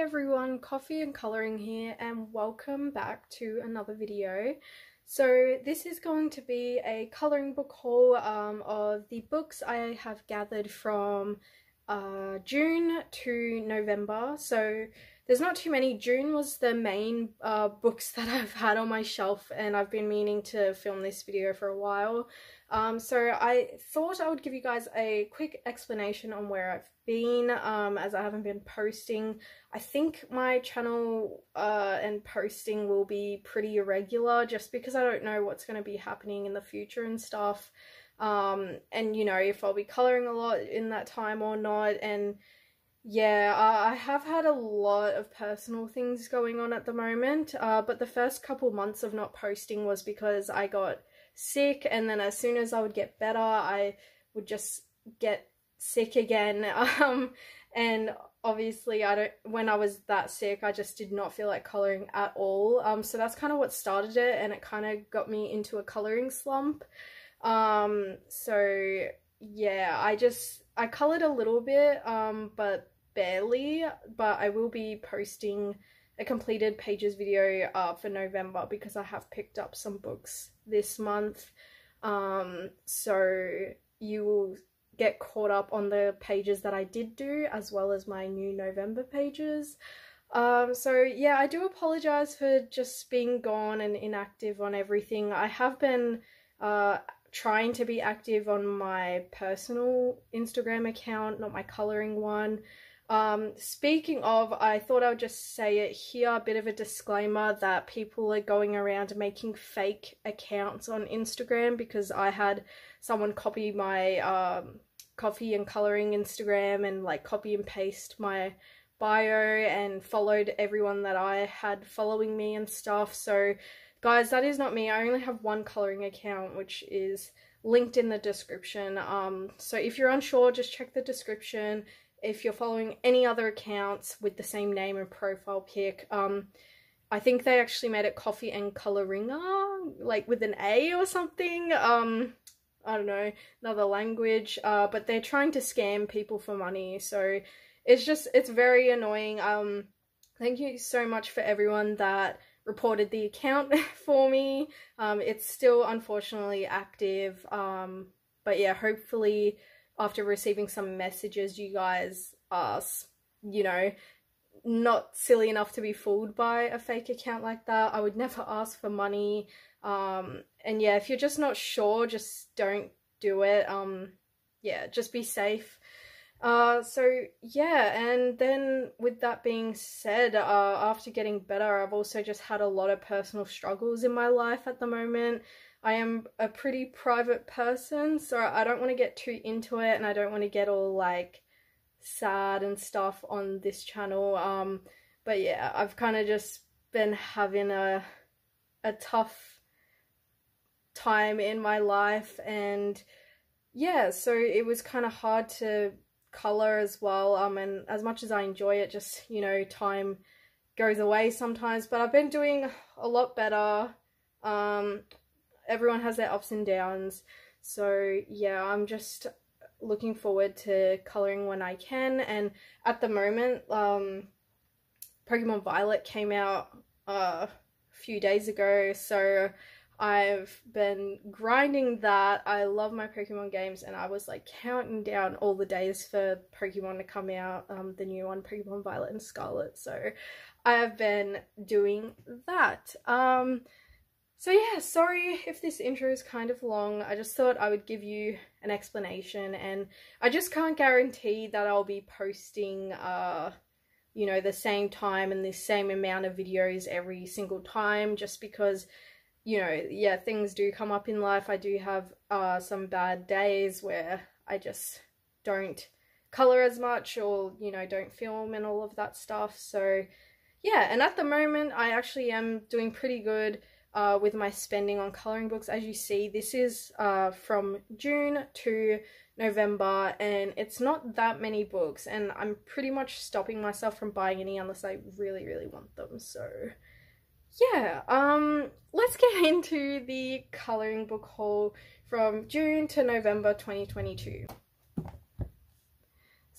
everyone, Coffee and Colouring here, and welcome back to another video. So this is going to be a colouring book haul of the books I have gathered from June to November. So there's not too many. June was the main books that I've had on my shelf, and I've been meaning to film this video for a while. So I thought I would give you guys a quick explanation on where I've been, as I haven't been posting. I think my channel and posting will be pretty irregular just because I don't know what's going to be happening in the future and stuff. And you know, if I'll be colouring a lot in that time or not. And yeah, I have had a lot of personal things going on at the moment, but the first couple months of not posting was because I got sick, and then as soon as I would get better I would just get sick again. And obviously when I was that sick I just did not feel like colouring at all. So that's kind of what started it, and it kind of got me into a colouring slump. So yeah, I coloured a little bit, but barely. But I will be posting a completed pages video for November because I have picked up some books this month. So you will get caught up on the pages that I did do, as well as my new November pages. So yeah, I do apologize for just being gone and inactive on everything. I have been trying to be active on my personal Instagram account, not my colouring one. Speaking of, I thought I would just say it here, a bit of a disclaimer that people are going around making fake accounts on Instagram, because I had someone copy my coffee and colouring Instagram and like copy and paste my bio and followed everyone that I had following me and stuff. So guys, that is not me. I only have one colouring account, which is linked in the description. So if you're unsure, just check the description. If you're following any other accounts with the same name and profile pic, I think they actually made it Coffee and Colouringa, like with an A or something. I don't know, another language, but they're trying to scam people for money. So it's very annoying. Thank you so much for everyone that reported the account for me. It's still unfortunately active, but yeah, hopefully after receiving some messages you guys are, you know, not silly enough to be fooled by a fake account like that. I would never ask for money. And yeah, if you're just not sure, just don't do it. Yeah, just be safe. So yeah, and then with that being said, after getting better, I've also just had a lot of personal struggles in my life at the moment. I am a pretty private person, so I don't want to get too into it, and I don't want to get all like sad and stuff on this channel. But yeah, I've kind of just been having a tough time in my life, and yeah, so it was kind of hard to colour as well. And as much as I enjoy it, just, you know, time goes away sometimes, but I've been doing a lot better. Everyone has their ups and downs, so yeah, I'm just looking forward to colouring when I can. And at the moment, Pokemon Violet came out a few days ago, so I've been grinding that. I love my Pokemon games, and I was like counting down all the days for Pokemon to come out, the new one, Pokemon Violet and Scarlet. So I have been doing that. So yeah, sorry if this intro is kind of long. I just thought I would give you an explanation, and I just can't guarantee that I'll be posting, you know, the same time and the same amount of videos every single time, just because, you know, yeah, things do come up in life. I do have some bad days where I just don't colour as much, or, you know, don't film and all of that stuff. So yeah, and at the moment I actually am doing pretty good with my spending on colouring books. As you see, this is from June to November, and it's not that many books, and I'm pretty much stopping myself from buying any unless I really, really want them. So yeah, let's get into the colouring book haul from June to November 2022.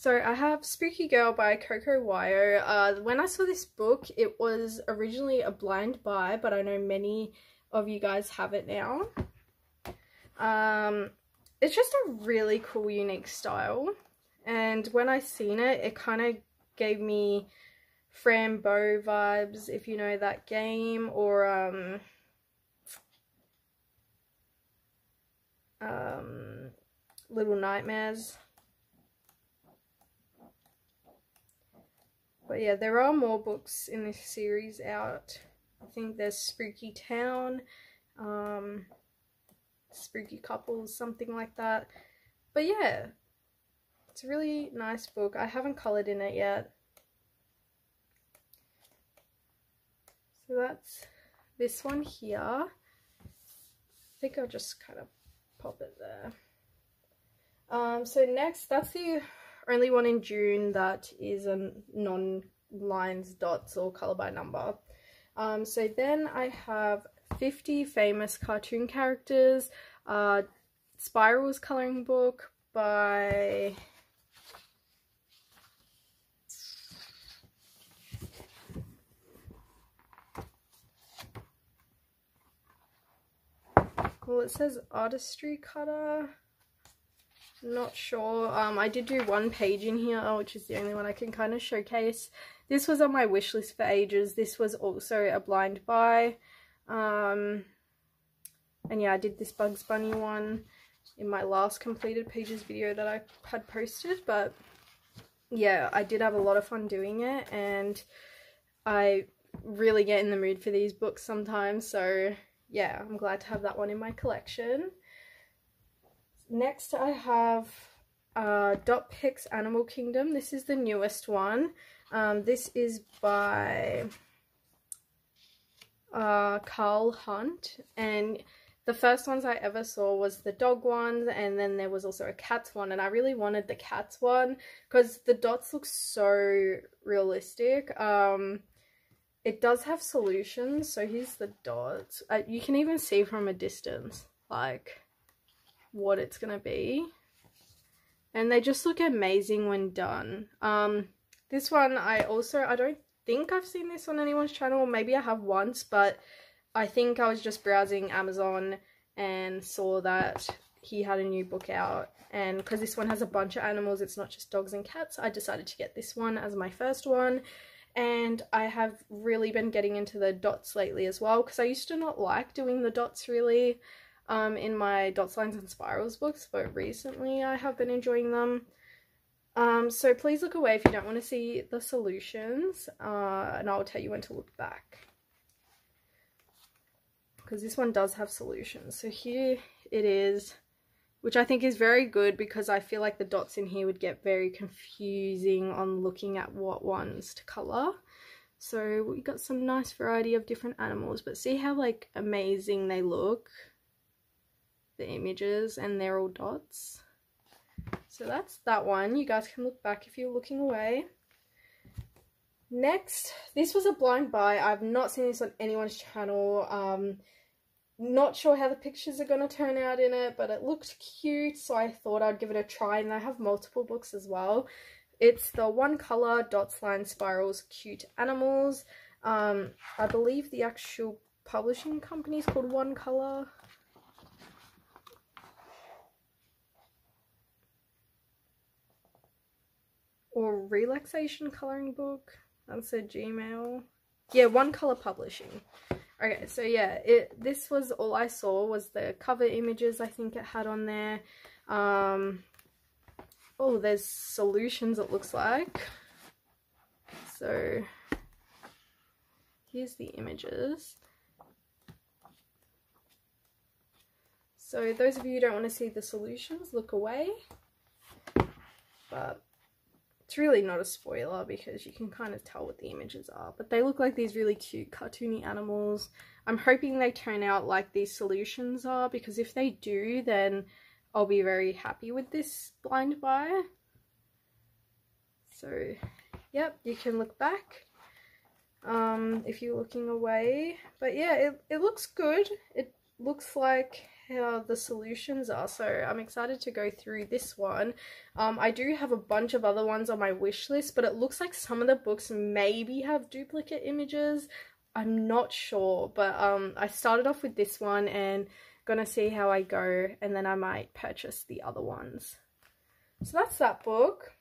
So I have Spooky Girl by Coco Wyo. When I saw this book, it was originally a blind buy, but I know many of you guys have it now. It's just a really cool, unique style. And when I seen it, it kind of gave me Frambo vibes, if you know that game, or Little Nightmares. But yeah, there are more books in this series out. I think there's Spooky Town, Spooky Couples, something like that. But yeah, it's a really nice book. I haven't coloured in it yet. So that's this one here. I think I'll just kind of pop it there. So next, that's the only one in June that is a non-lines, dots, or colour by number. So then I have 50 famous cartoon characters, Spirals colouring book by well, it says Artistry Cutter. Not sure. I did do one page in here, which is the only one I can kind of showcase. This was on my wish list for ages. This was also a blind buy. And yeah, I did this Bugs Bunny one in my last completed pages video that I had posted. But yeah, I did have a lot of fun doing it, and I really get in the mood for these books sometimes. So yeah, I'm glad to have that one in my collection. Next I have Dot Picks Animal Kingdom. This is the newest one. This is by Carl Hunt, and the first ones I ever saw was the dog ones, and then there was also a cats one, and I really wanted the cats one because the dots look so realistic. It does have solutions, so here's the dots. You can even see from a distance like what it's gonna be, and they just look amazing when done. This one I don't think I've seen this on anyone's channel, or maybe I have once, but I think I was just browsing Amazon and saw that he had a new book out, and because this one has a bunch of animals, it's not just dogs and cats, I decided to get this one as my first one. And I have really been getting into the dots lately as well, because I used to not like doing the dots really in my dots, lines and spirals books, but recently I have been enjoying them. So please look away if you don't want to see the solutions, and I'll tell you when to look back, because this one does have solutions. So here it is, which I think is very good, because I feel like the dots in here would get very confusing on looking at what ones to colour. So we got some nice variety of different animals, but see how like amazing they look, the images, and they're all dots. So that's that one. You guys can look back if you're looking away. Next, this was a blind buy. I've not seen this on anyone's channel. Not sure how the pictures are going to turn out in it, but it looked cute, so I thought I'd give it a try, and I have multiple books as well. It's the One Colour Dots, Line, Spirals Cute Animals. I believe the actual publishing company is called One Colour. Or Relaxation Colouring Book. That's a Gmail. Yeah, One Colour Publishing. Okay, so yeah, this was all I saw was the cover images I think it had on there. Oh, there's solutions it looks like. So here's the images. So those of you who don't want to see the solutions, look away. But it's really not a spoiler because you can kind of tell what the images are, but they look like these really cute cartoony animals. I'm hoping they turn out like these solutions are, because if they do, then I'll be very happy with this blind buy. So yep, you can look back if you're looking away, but yeah, it looks good. It looks like how the solutions are, so I'm excited to go through this one. I do have a bunch of other ones on my wish list, but it looks like some of the books maybe have duplicate images. I'm not sure, but I started off with this one and gonna see how I go, and then I might purchase the other ones. So that's that book.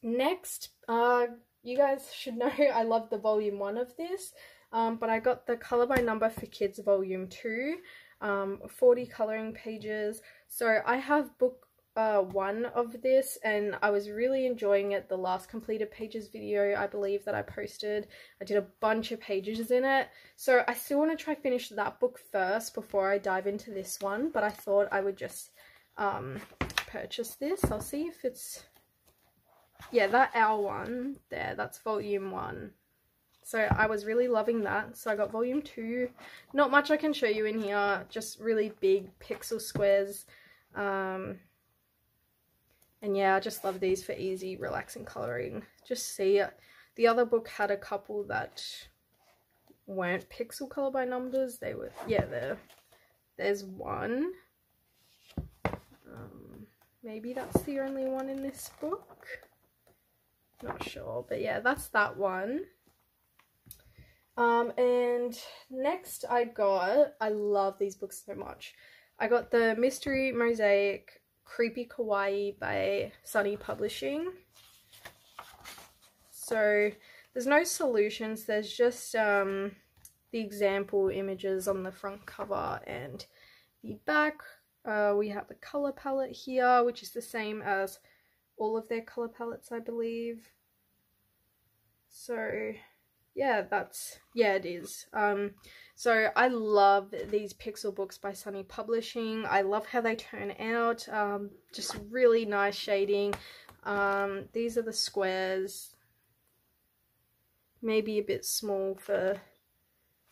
Next, you guys should know I love the volume 1 of this, but I got the Colour by Number for Kids volume 2, 40 colouring pages. So I have book 1 of this, and I was really enjoying it. The last completed pages video, I believe, that I posted, I did a bunch of pages in it, so I still want to try finish that book first before I dive into this one, but I thought I would just purchase this. I'll see if it's, yeah, that Owl one there, that's volume 1. So I was really loving that. So I got volume 2. Not much I can show you in here, just really big pixel squares. And yeah, I just love these for easy, relaxing colouring. Just see it. The other book had a couple that weren't pixel colour by numbers. They were, yeah, there's one. Maybe that's the only one in this book. Not sure, but yeah, that's that one. And next I love these books so much. I got the Mystery Mosaic Creepy Kawaii by Sunny Publishing. So there's no solutions, there's just the example images on the front cover and the back. We have the colour palette here, which is the same as all of their colour palettes, I believe. So yeah, it is. So I love these pixel books by Sunny Publishing. I love how they turn out, just really nice shading. These are the squares, maybe a bit small for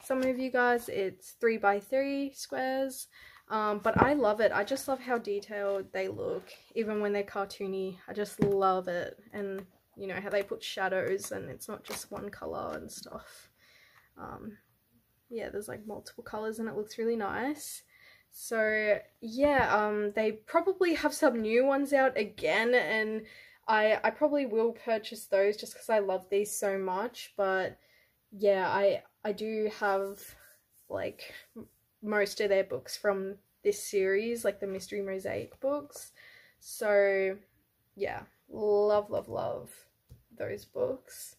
some of you guys. It's 3 by 3 squares, but I love it. I just love how detailed they look, even when they're cartoony. I just love it. And you know how they put shadows and it's not just one colour and stuff. Yeah, there's like multiple colours and it looks really nice. So yeah, they probably have some new ones out again, and I probably will purchase those just because I love these so much. But yeah, I do have like most of their books from this series, like the Mystery Mosaic books. So yeah, love those books.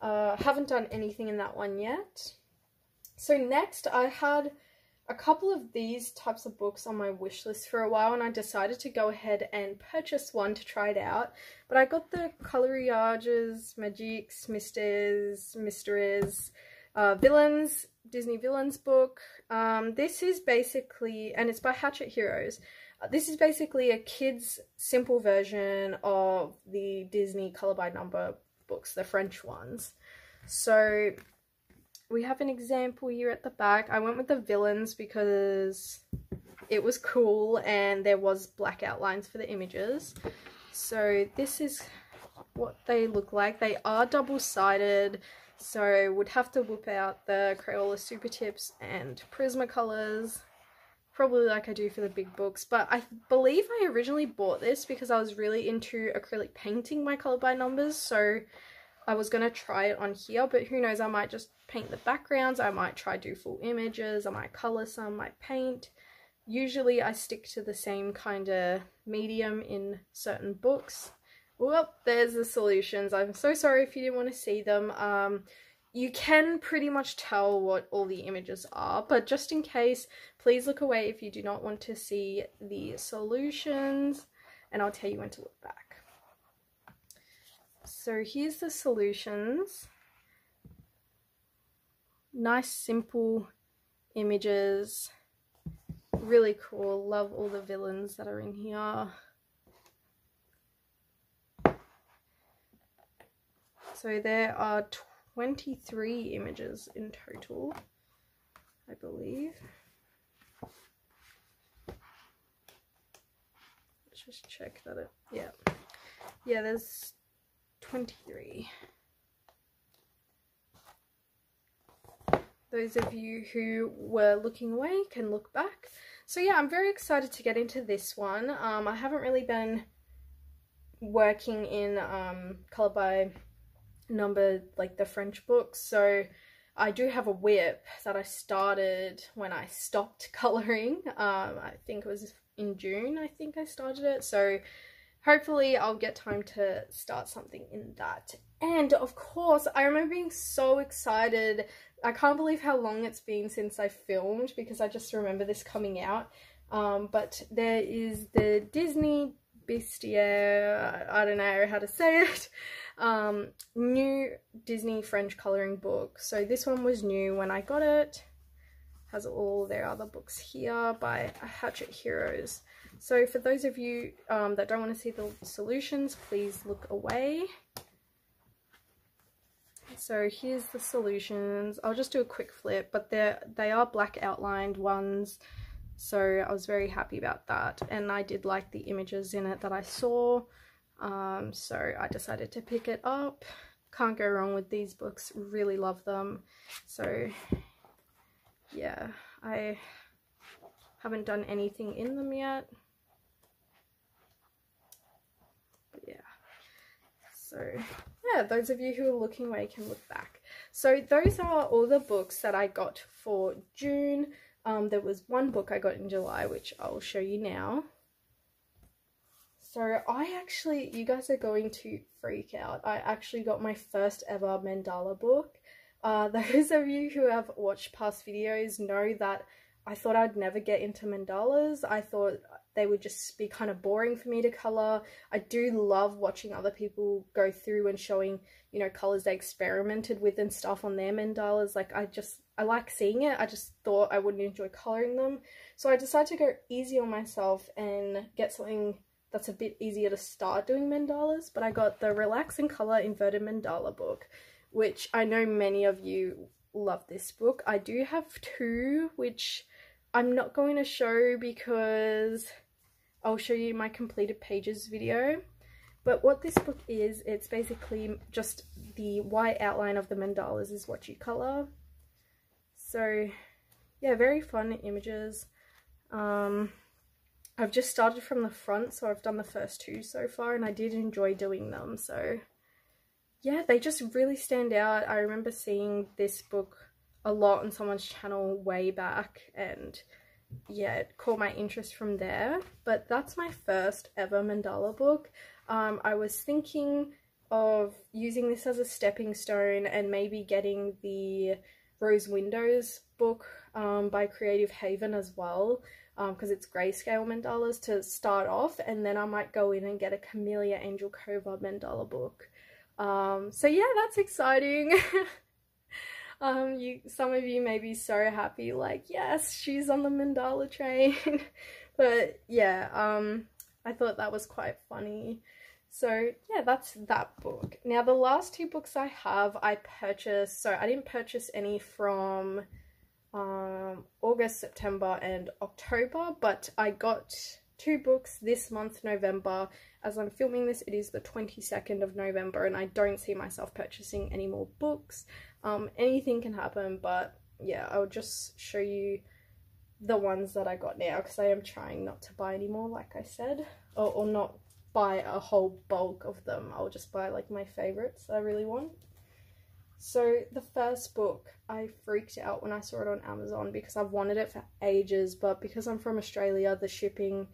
Haven't done anything in that one yet. So next I had a couple of these types of books on my wish list for a while, and I decided to go ahead and purchase one to try it out. But I got the Coloriages, Magiques, Mysteries, Villains, Disney Villains book. This is basically, and it's by Hatchet Heroes. This is basically a kid's simple version of the Disney Colour by Number books, the French ones. So we have an example here at the back. I went with the villains because it was cool and there was black outlines for the images. So this is what they look like. They are double-sided, so would have to whip out the Crayola Super Tips and Prismacolors, probably like I do for the big books. But I believe I originally bought this because I was really into acrylic painting my colour by numbers, so I was going to try it on here, but who knows, I might just paint the backgrounds, I might try do full images, I might colour some, might paint. Usually I stick to the same kind of medium in certain books. Well, there's the solutions. I'm so sorry if you didn't want to see them. You can pretty much tell what all the images are, but just in case, please look away if you do not want to see the solutions, and I'll tell you when to look back. So here's the solutions. Nice simple images, really cool. Love all the villains that are in here. So there are 23 images in total, I believe. Let's just check that it, yeah, there's 23. Those of you who were looking away can look back. So yeah, I'm very excited to get into this one. I haven't really been working in color by number, like the French books, so I do have a whip that I started when I stopped coloring. I think it was in June, I think I started it, so hopefully I'll get time to start something in that. And of course, I remember being so excited. I can't believe how long it's been since I filmed, because I just remember this coming out. But there is the Disney Bestiaire, I don't know how to say it, new Disney French colouring book. So this one was new when I got it. Has all their other books here by Hatchet Heroes. So for those of you that don't want to see the solutions, please look away. So here's the solutions. I'll just do a quick flip, but they are black outlined ones, so I was very happy about that, and I did like the images in it that I saw, so I decided to pick it up. Can't go wrong with these books, really love them. So yeah, I haven't done anything in them yet, but yeah, so yeah, those of you who are looking away can look back. So those are all the books that I got for June. There was one book I got in July, which I'll show you now. So you guys are going to freak out. I actually got my first ever Mandala book. Those of you who have watched past videos know that I thought I'd never get into mandalas. I thought they would just be kind of boring for me to colour. I do love watching other people go through and showing, you know, colours they experimented with and stuff on their mandalas. Like, I like seeing it. I just thought I wouldn't enjoy colouring them. So I decided to go easy on myself and get something that's a bit easier to start doing mandalas. But I got the Relax and Colour Inverted Mandala book, which I know many of you love this book. I do have two, which I'm not going to show because I'll show you my completed pages video. But what this book is, it's basically just the white outline of the mandalas is what you colour. So yeah, very fun images. I've just started from the front, so I've done the first two so far, and I did enjoy doing them. So yeah, they just really stand out. I remember seeing this book a lot on someone's channel way back, and yeah, it caught my interest from there. But that's my first ever mandala book. I was thinking of using this as a stepping stone and maybe getting the Rose Windows book by Creative Haven as well, because it's grayscale mandalas to start off, and then I might go in and get a Camellia Angel Cova mandala book. So yeah, that's exciting. Some of you may be so happy, like, yes, she's on the mandala train. But yeah, I thought that was quite funny. So yeah, that's that book. Now the last two books I have, I purchased, so I didn't purchase any from August, September and October, but I got two books this month, November. As I'm filming this, it is the 22nd of November, and I don't see myself purchasing any more books. Anything can happen, but yeah, I'll just show you the ones that I got now, because I am trying not to buy any more, like I said, or not buy a whole bulk of them. I'll just buy like my favorites I really want. So the first book, I freaked out when I saw it on Amazon because I've wanted it for ages, but because I'm from Australia, the shipping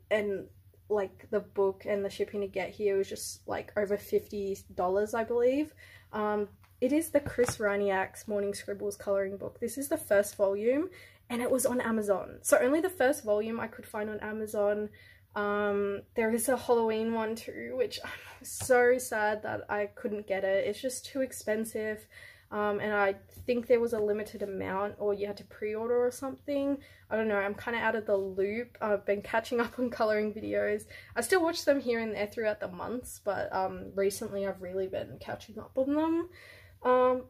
and like the book and the shipping to get here was just like over $50, I believe. It is the Chris Raniak's Morning Scribbles colouring book. This is the first volume, and it was on Amazon. So only the first volume I could find on Amazon. There is a Halloween one too, which I'm so sad that I couldn't get it. It's just too expensive. And I think there was a limited amount, or you had to pre-order or something. I don't know, I'm kind of out of the loop. I've been catching up on colouring videos. I still watch them here and there throughout the months, but recently I've really been catching up on them.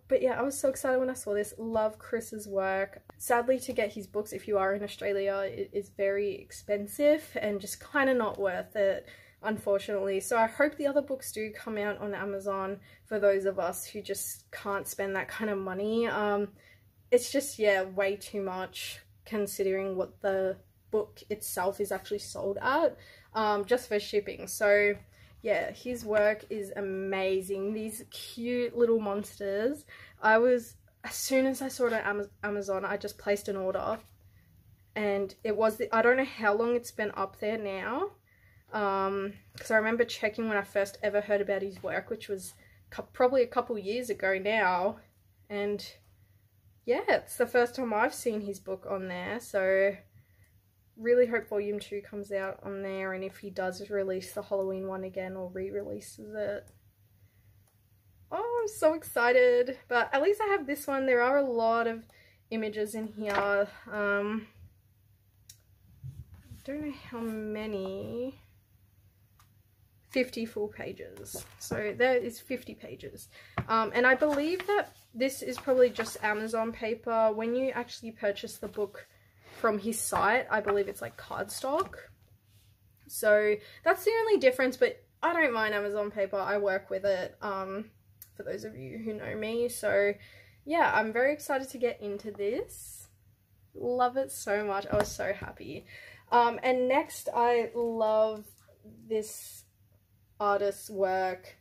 But yeah, I was so excited when I saw this. Love Chris's work. Sadly, to get his books, if you are in Australia, it is very expensive and just kind of not worth it, unfortunately. So I hope the other books do come out on Amazon for those of us who just can't spend that kind of money. It's just, yeah, way too much considering what the book itself is actually sold at, just for shipping. So yeah, his work is amazing. These cute little monsters. As soon as I saw it on Amazon, I just placed an order, and it was I don't know how long it's been up there now, because I remember checking when I first ever heard about his work, which was probably a couple years ago now, and yeah, it's the first time I've seen his book on there. So really hope volume 2 comes out on there, and if he does release the Halloween one again or re-releases it. Oh, I'm so excited. But at least I have this one. There are a lot of images in here. I don't know how many. 50 full pages. So there is 50 pages. And I believe that this is probably just Amazon paper. When you actually purchase the book from his site, I believe it's like cardstock. So that's the only difference, but I don't mind Amazon paper. I work with it, for those of you who know me. So yeah, I'm very excited to get into this. Love it so much. I was so happy. And next, I love this artist's work.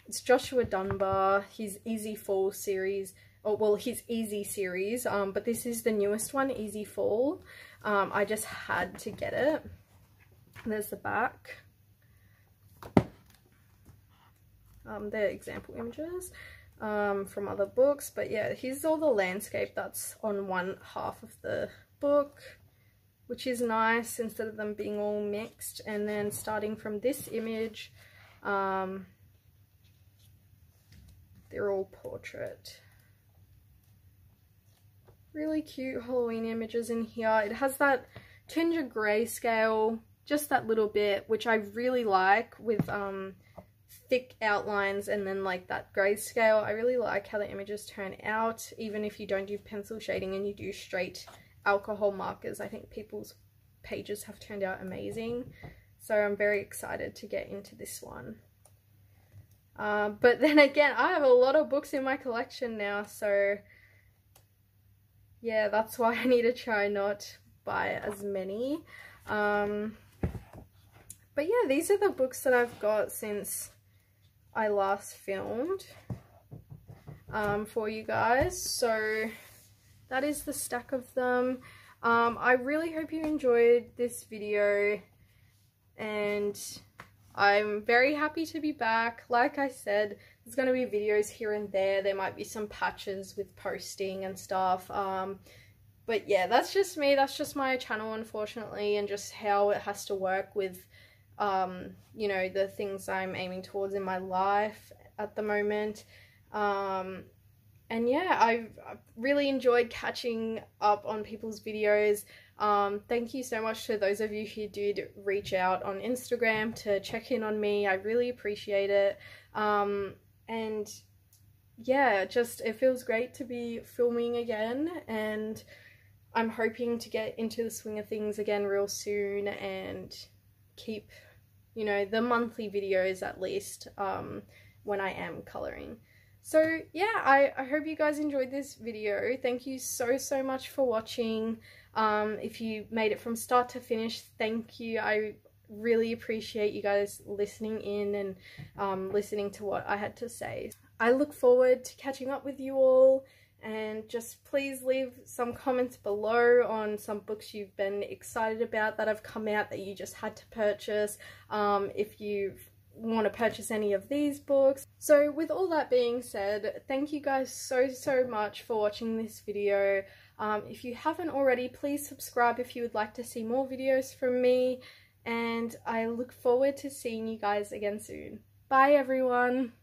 It's Joshua Dunbar, his Easy Fall series. Oh, well, his Easy series, but this is the newest one, Easy Fall. I just had to get it. There's the back. They're example images from other books, but yeah, here's all the landscape that's on one half of the book, which is nice instead of them being all mixed. And then starting from this image, they're all portrait. Really cute Halloween images in here. It has that tinge of grayscale, just that little bit, which I really like, with thick outlines and then like that grayscale. I really like how the images turn out, even if you don't do pencil shading and you do straight alcohol markers. I think people's pages have turned out amazing. So I'm very excited to get into this one. But then again, I have a lot of books in my collection now, so yeah, that's why I need to try not buy as many. But yeah, these are the books that I've got since I last filmed for you guys. So that is the stack of them. I really hope you enjoyed this video, and I'm very happy to be back. Like I said, there's going to be videos here and there. There might be some patches with posting and stuff. But yeah, that's just me. That's just my channel, unfortunately, and just how it has to work with, you know, the things I'm aiming towards in my life at the moment. And yeah, I've really enjoyed catching up on people's videos. Thank you so much to those of you who did reach out on Instagram to check in on me. I really appreciate it. And yeah, just it feels great to be filming again, and I'm hoping to get into the swing of things again real soon and keep, you know, the monthly videos at least, when I am colouring. So yeah, I hope you guys enjoyed this video. Thank you so much for watching. If you made it from start to finish, thank you. I really appreciate you guys listening in and listening to what I had to say. I look forward to catching up with you all, and just please leave some comments below on some books you've been excited about that have come out that you just had to purchase, if you want to purchase any of these books. So with all that being said, thank you guys so much for watching this video. If you haven't already, please subscribe if you would like to see more videos from me, and I look forward to seeing you guys again soon. Bye everyone!